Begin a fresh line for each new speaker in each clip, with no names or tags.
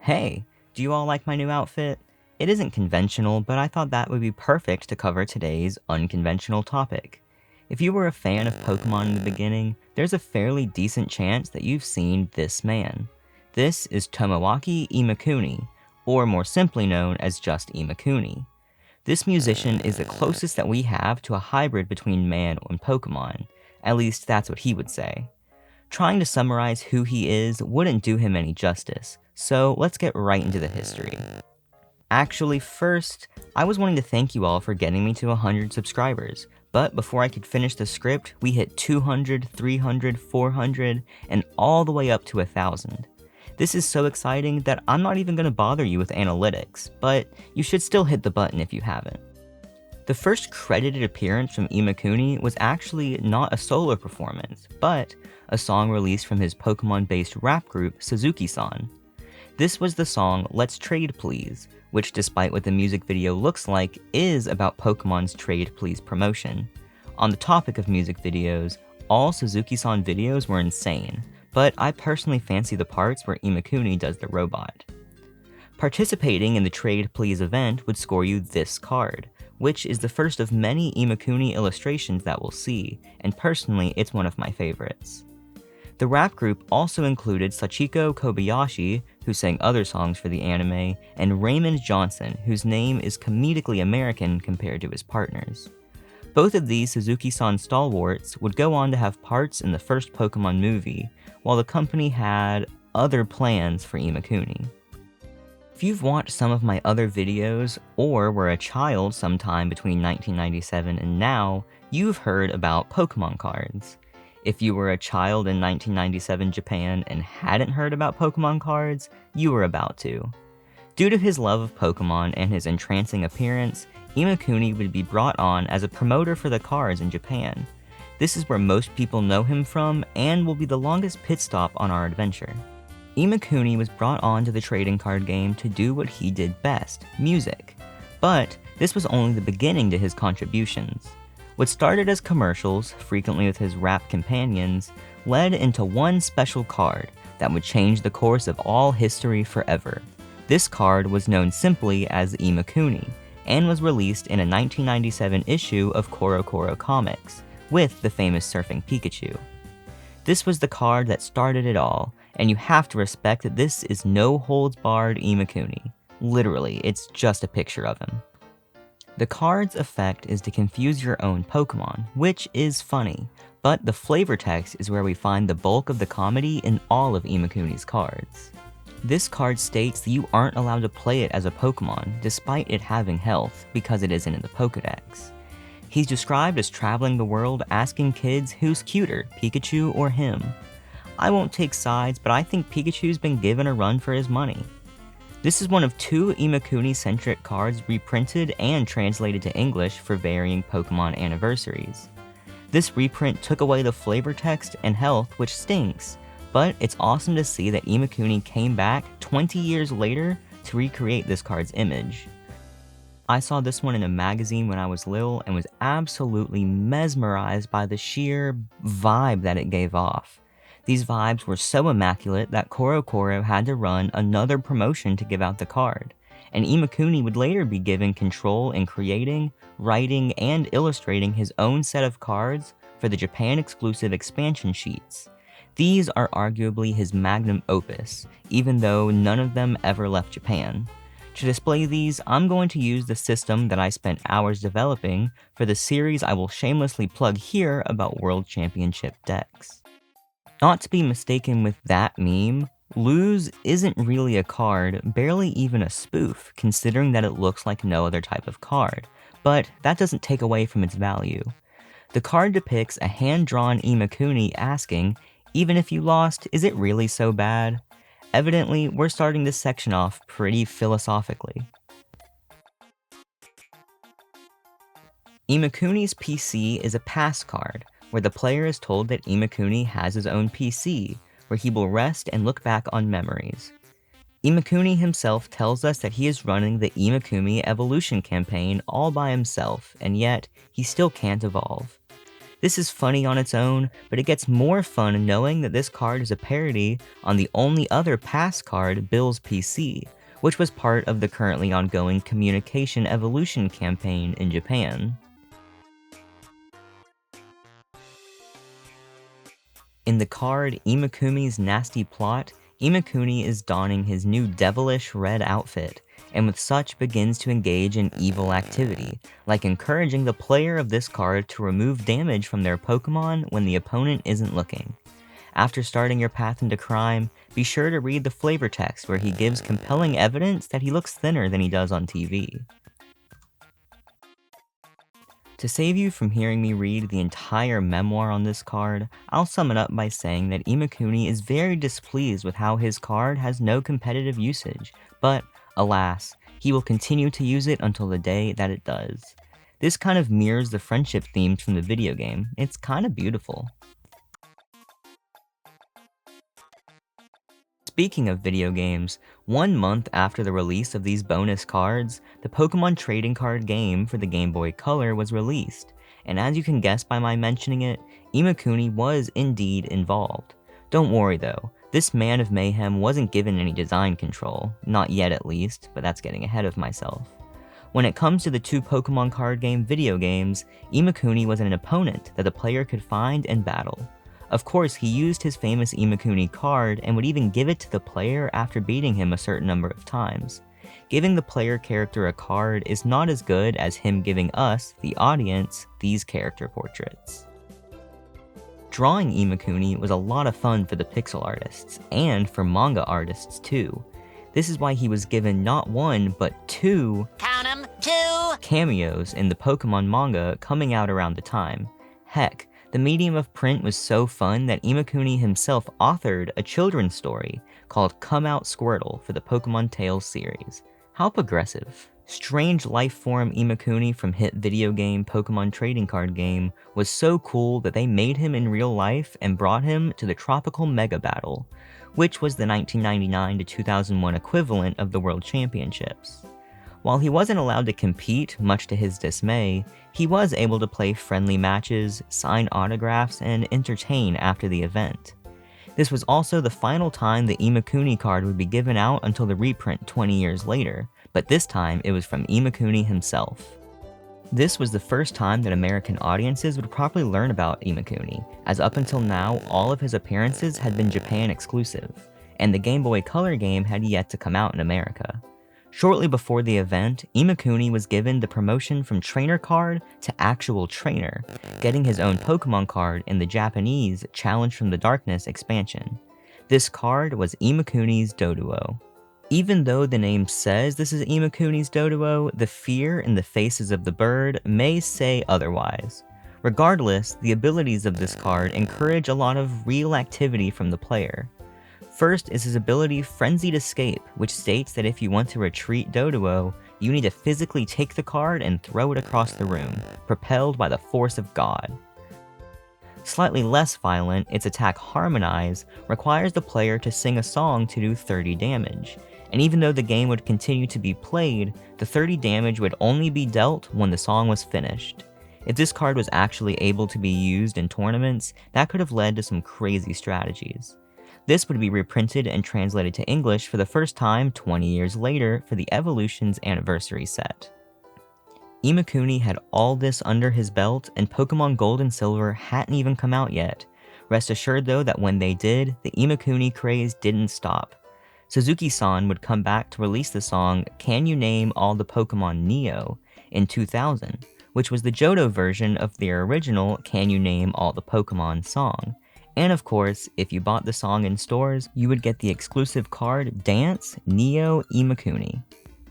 Hey, do you all like my new outfit? It isn't conventional, but I thought that would be perfect to cover today's unconventional topic. If you were a fan of Pokémon in the beginning, there's a fairly decent chance that you've seen this man. This is Tomoaki Imakuni, or more simply known as just Imakuni. This musician is the closest that we have to a hybrid between man and Pokémon. At least that's what he would say. Trying to summarize who he is wouldn't do him any justice, so let's get right into the history. Actually, first, I was wanting to thank you all for getting me to 100 subscribers, but before I could finish the script, we hit 200, 300, 400, and all the way up to 1,000. This is so exciting that I'm not even going to bother you with analytics, but you should still hit the button if you haven't. The first credited appearance from Imakuni was actually not a solo performance, but a song released from his Pokemon-based rap group Suzuki-san. This was the song Let's Trade Please, which despite what the music video looks like, is about Pokemon's Trade Please promotion. On the topic of music videos, all Suzuki-san videos were insane, but I personally fancy the parts where Imakuni does the robot. Participating in the Trade Please event would score you this card, which is the first of many Imakuni illustrations that we'll see, and personally it's one of my favorites. The rap group also included Sachiko Kobayashi, who sang other songs for the anime, and Raymond Johnson, whose name is comedically American compared to his partners. Both of these Suzuki-san stalwarts would go on to have parts in the first Pokemon movie, while the company had other plans for Imakuni. If you've watched some of my other videos, or were a child sometime between 1997 and now, you've heard about Pokemon cards. If you were a child in 1997 Japan and hadn't heard about Pokemon cards, you were about to. Due to his love of Pokemon and his entrancing appearance, Imakuni would be brought on as a promoter for the cards in Japan. This is where most people know him from and will be the longest pit stop on our adventure. Imakuni was brought on to the trading card game to do what he did best, music. But this was only the beginning to his contributions. What started as commercials, frequently with his rap companions, led into one special card that would change the course of all history forever. This card was known simply as Imakuni, and was released in a 1997 issue of CoroCoro Comics, with the famous surfing Pikachu. This was the card that started it all, and you have to respect that this is no-holds-barred Imakuni. Literally, it's just a picture of him. The card's effect is to confuse your own Pokemon, which is funny, but the flavor text is where we find the bulk of the comedy in all of Imakuni's cards. This card states that you aren't allowed to play it as a Pokemon, despite it having health, because it isn't in the Pokedex. He's described as traveling the world asking kids who's cuter, Pikachu or him. I won't take sides, but I think Pikachu's been given a run for his money. This is one of two Imakuni-centric cards reprinted and translated to English for varying Pokemon anniversaries. This reprint took away the flavor text and health, which stinks, but it's awesome to see that Imakuni came back 20 years later to recreate this card's image. I saw this one in a magazine when I was little and was absolutely mesmerized by the sheer vibe that it gave off. These vibes were so immaculate that CoroCoro had to run another promotion to give out the card, and Imakuni would later be given control in creating, writing, and illustrating his own set of cards for the Japan-exclusive expansion sheets. These are arguably his magnum opus, even though none of them ever left Japan. To display these, I'm going to use the system that I spent hours developing for the series I will shamelessly plug here about World Championship decks. Not to be mistaken with that meme, Lose isn't really a card, barely even a spoof, considering that it looks like no other type of card, but that doesn't take away from its value. The card depicts a hand-drawn Imakuni asking, "Even if you lost, is it really so bad?" Evidently, we're starting this section off pretty philosophically. Imakuni's PC is a pass card, where the player is told that Imakuni has his own PC, where he will rest and look back on memories. Imakuni himself tells us that he is running the Imakuni evolution campaign all by himself, and yet, he still can't evolve. This is funny on its own, but it gets more fun knowing that this card is a parody on the only other past card, Bill's PC, which was part of the currently ongoing Communication Evolution campaign in Japan. In the card Imakumi's Nasty Plot, Imakuni is donning his new devilish red outfit, and with such begins to engage in evil activity, like encouraging the player of this card to remove damage from their Pokémon when the opponent isn't looking. After starting your path into crime, be sure to read the flavor text where he gives compelling evidence that he looks thinner than he does on TV. To save you from hearing me read the entire memoir on this card, I'll sum it up by saying that Imakuni is very displeased with how his card has no competitive usage, but, alas, he will continue to use it until the day that it does. This kind of mirrors the friendship themes from the video game. It's kinda beautiful. Speaking of video games, 1 month after the release of these bonus cards, the Pokémon trading card game for the Game Boy Color was released, and as you can guess by my mentioning it, Imakuni was indeed involved. Don't worry though, this man of mayhem wasn't given any design control, not yet at least, but that's getting ahead of myself. When it comes to the 2 Pokémon card game video games, Imakuni was an opponent that the player could find and battle. Of course, he used his famous Imakuni card and would even give it to the player after beating him a certain number of times. Giving the player character a card is not as good as him giving us, the audience, these character portraits. Drawing Imakuni was a lot of fun for the pixel artists, and for manga artists too. This is why he was given not 1, but 2
count 'em, 2
cameos in the Pokémon manga coming out around the time. Heck, the medium of print was so fun that Imakuni himself authored a children's story called Come Out Squirtle for the Pokémon Tales series. How progressive. Strange life form Imakuni from hit video game Pokémon trading card game was so cool that they made him in real life and brought him to the Tropical Mega Battle, which was the 1999 to 2001 equivalent of the World Championships. While he wasn't allowed to compete, much to his dismay, he was able to play friendly matches, sign autographs, and entertain after the event. This was also the final time the Imakuni card would be given out until the reprint 20 years later, but this time it was from Imakuni himself. This was the first time that American audiences would properly learn about Imakuni, as up until now all of his appearances had been Japan exclusive, and the Game Boy Color game had yet to come out in America. Shortly before the event, Imakuni was given the promotion from trainer card to actual trainer, getting his own Pokémon card in the Japanese Challenge from the Darkness expansion. This card was Imakuni's Doduo. Even though the name says this is Imakuni's Doduo, the fear in the faces of the bird may say otherwise. Regardless, the abilities of this card encourage a lot of real activity from the player. First is his ability Frenzied Escape, which states that if you want to retreat Doduo, you need to physically take the card and throw it across the room, propelled by the force of God. Slightly less violent, its attack Harmonize requires the player to sing a song to do 30 damage, and even though the game would continue to be played, the 30 damage would only be dealt when the song was finished. If this card was actually able to be used in tournaments, that could have led to some crazy strategies. This would be reprinted and translated to English for the first time 20 years later for the Evolution's anniversary set. Imakuni had all this under his belt, and Pokémon Gold and Silver hadn't even come out yet. Rest assured though that when they did, the Imakuni craze didn't stop. Suzuki-san would come back to release the song Can You Name All the Pokémon Neo in 2000, which was the Johto version of their original Can You Name All the Pokémon song. And of course, if you bought the song in stores, you would get the exclusive card Dance Neo Imakuni.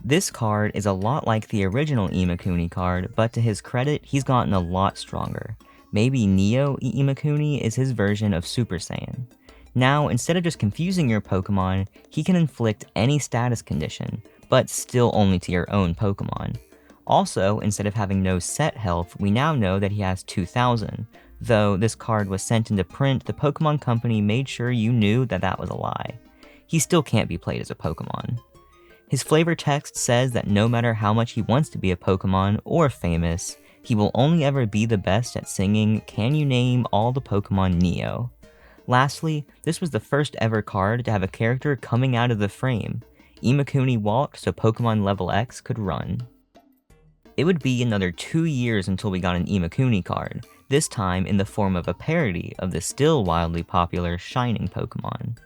This card is a lot like the original Imakuni card, but to his credit, he's gotten a lot stronger. Maybe Neo Imakuni is his version of Super Saiyan. Now, instead of just confusing your Pokemon, he can inflict any status condition, but still only to your own Pokemon. Also, instead of having no set health, we now know that he has 2000. Though this card was sent into print, the Pokemon Company made sure you knew that that was a lie. He still can't be played as a Pokemon. His flavor text says that no matter how much he wants to be a Pokemon or famous, He will only ever be the best at singing "Can You Name All the Pokémon Neo?" Lastly, this was the first ever card to have a character coming out of the frame. Imakuni walked so Pokemon Level X could run. It would be another 2 years until we got an Imakuni card, this time in the form of a parody of the still wildly popular Shining Pokemon.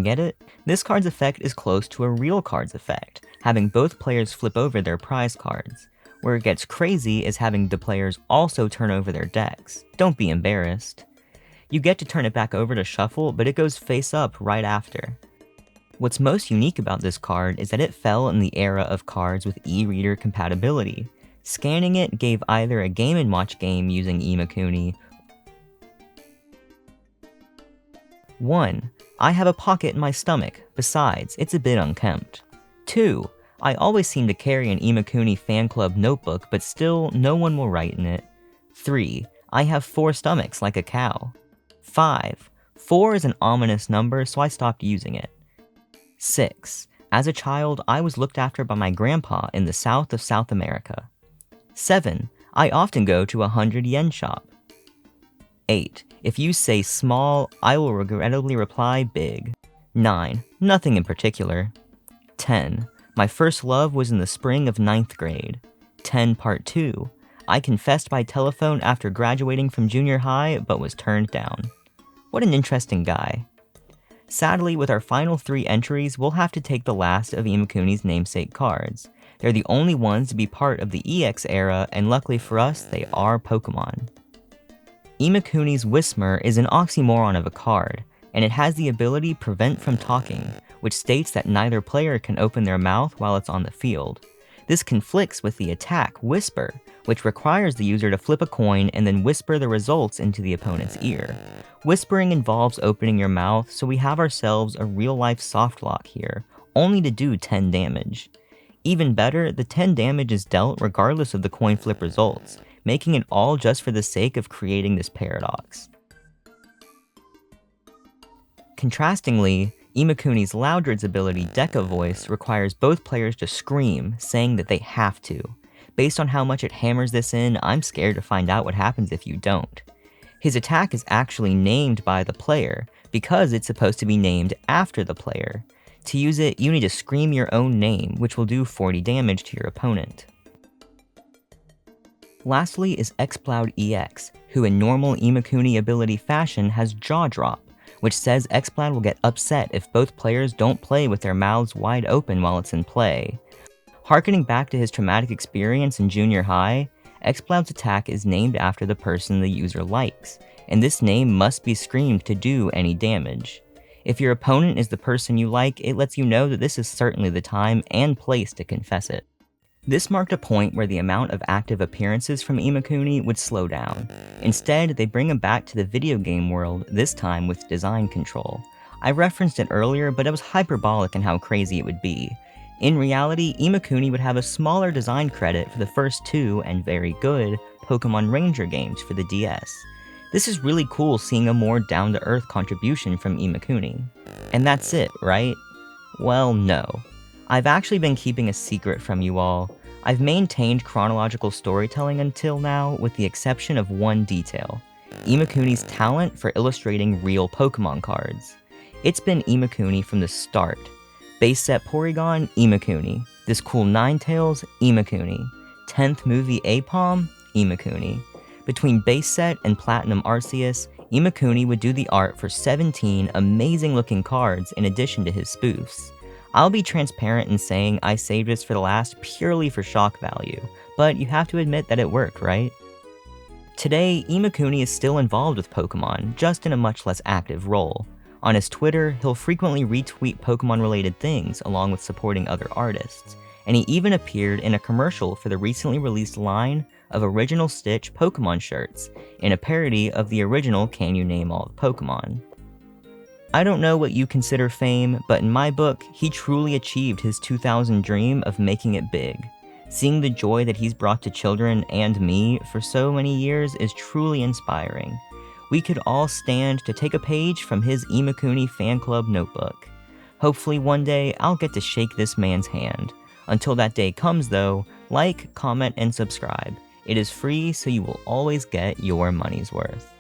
Get it? This card's effect is close to a real card's effect, having both players flip over their prize cards. Where it gets crazy is having the players also turn over their decks. Don't be embarrassed. You get to turn it back over to shuffle, but it goes face up right after. What's most unique about this card is that it fell in the era of cards with e-reader compatibility. Scanning it gave either a Game & Watch game using Imakuni. 1. I have a pocket in my stomach, besides, it's a bit unkempt. 2. I always seem to carry an Imakuni fan club notebook, but still, no one will write in it. 3. I have 4 stomachs like a cow. 5. 4 is an ominous number, so I stopped using it. 6. As a child, I was looked after by my grandpa in the south of South America. 7. I often go to a 100-yen shop. 8. If you say small, I will regrettably reply big. 9. Nothing in particular. 10. My first love was in the spring of 9th grade. 10 Part 2. I confessed by telephone after graduating from junior high, but was turned down. What an interesting guy. Sadly, with our final 3 entries, we'll have to take the last of Imakuni's namesake cards. They're the only ones to be part of the EX era, and luckily for us, they are Pokemon. Imakuni's Whismer is an oxymoron of a card, and it has the ability Prevent from Talking, which states that neither player can open their mouth while it's on the field. This conflicts with the attack Whisper, which requires the user to flip a coin and then whisper the results into the opponent's ear. Whispering involves opening your mouth, so we have ourselves a real-life softlock here, only to do 10 damage. Even better, the 10 damage is dealt regardless of the coin flip results, making it all just for the sake of creating this paradox. Contrastingly, Imakuni's Loudred's ability Deca Voice requires both players to scream, saying that they have to. Based on how much it hammers this in, I'm scared to find out what happens if you don't. His attack is actually named by the player, because it's supposed to be named after the player. To use it, you need to scream your own name, which will do 40 damage to your opponent. Lastly is Exploud EX, who in normal Imakuni ability fashion has Jaw Drop, which says Exploud will get upset if both players don't play with their mouths wide open while it's in play. Harkening back to his traumatic experience in junior high, Exploud's attack is named after the person the user likes, and this name must be screamed to do any damage. If your opponent is the person you like, it lets you know that this is certainly the time and place to confess it. This marked a point where the amount of active appearances from Imakuni would slow down. Instead, they bring him back to the video game world, this time with design control. I referenced it earlier, but it was hyperbolic in how crazy it would be. In reality, Imakuni would have a smaller design credit for the first 2, and very good, Pokémon Ranger games for the DS. This is really cool seeing a more down-to-earth contribution from Imakuni. And that's it, right? Well, no. I've actually been keeping a secret from you all. I've maintained chronological storytelling until now, with the exception of one detail: Imakuni's talent for illustrating real Pokemon cards. It's been Imakuni from the start. Base set Porygon, Imakuni. This cool Ninetales, Imakuni. 10th movie Apom, Imakuni. Between base set and Platinum Arceus, Imakuni would do the art for 17 amazing looking cards in addition to his spoofs. I'll be transparent in saying I saved this for the last purely for shock value, but you have to admit that it worked, right? Today, Imakuni is still involved with Pokemon, just in a much less active role. On his Twitter, he'll frequently retweet Pokemon-related things along with supporting other artists, and he even appeared in a commercial for the recently released line of Original Stitch Pokemon shirts, in a parody of the original Can You Name All the Pokemon? I don't know what you consider fame, but in my book, he truly achieved his 2000 dream of making it big. Seeing the joy that he's brought to children and me for so many years is truly inspiring. We could all stand to take a page from his Imakuni fan club notebook. Hopefully one day I'll get to shake this man's hand. Until that day comes though, Like, comment, and subscribe. It is free, so you will always get your money's worth.